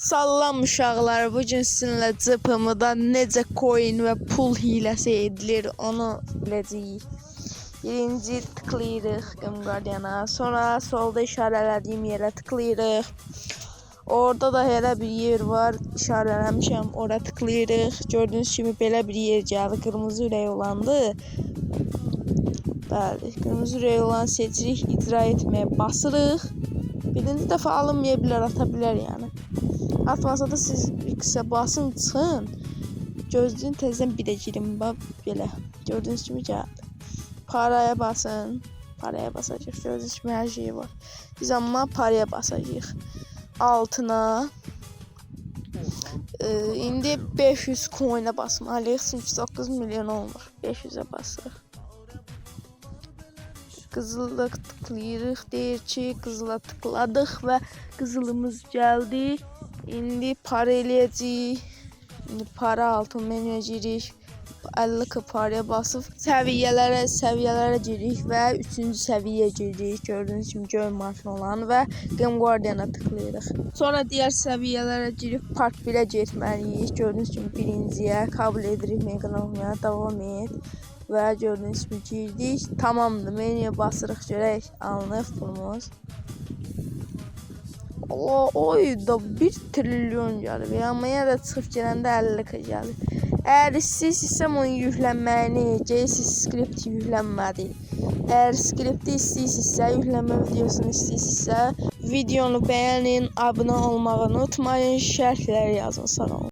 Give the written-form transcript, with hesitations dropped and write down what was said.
Salam uşaqlar, bugün sizinlə cıpımıda necə coin və pul hiləsi edilir onu biləcəyik. Birinci tıklayırıq Game Guardiana, sonra solda işarələdiyim yerə tıklayırıq. Orada da elə bir yer var, işarələmişəm, ora tıklayırıq. Gördüyünüz kimi belə bir yer gəldi, qırmızı ürək olandı. Bəli, qırmızı ürək olan seçirik, icra etməyə basırıq. Birinci dəfə alınmaya bilər, ata bilər yəni. Atmasa da siz X-ə basın, çıxın. Gözləyin, tezdən bir də girin, belə. Gördüyünüz kimi gəldi. Paraya basın. Paraya basacaq. Gördüyünüz kimi hər şey var. Biz amma paraya basacaq. Altına. İndi 500 coin'ə basmalıyıq. Çünki 9 milyon olmur. 500'ə basırıq. Qızıla tıklayırıq. Deyir ki, qızıla tıkladıq və qızılımız gəldi. İndi para eləyəcəyik. İndi para altın menüyə girik. 50 paraya basıb səviyyələrə girik və 3-cü səviyyəyə girik. Gördüyünüz kimi göy maşın olan və Game Guardiana tıklayırıq. Sonra digər səviyyələrə girib part 1-ə getməliyik. Gördüyünüz kimi birinciyə qəbul edirik meqanolmaya, davam et. Və gördüyünüz kimi girdik. Tamamdır. Menüyə basırıq, görək alınıq pulumuz. Oy da 1 trilyon gəlir. Amma yenə də çıxıb gələndə 50 gəlir. Əgər istəyirsinizsə onun yüklənməyini, gəlsiz skript yüklənmədi. Əgər skripti istəyirsinizsə, yüklənmə videosunu istəyirsinizsə, videonu bəyənin, abunə olmağı unutmayın, şərhləri yazın. Sağ olun.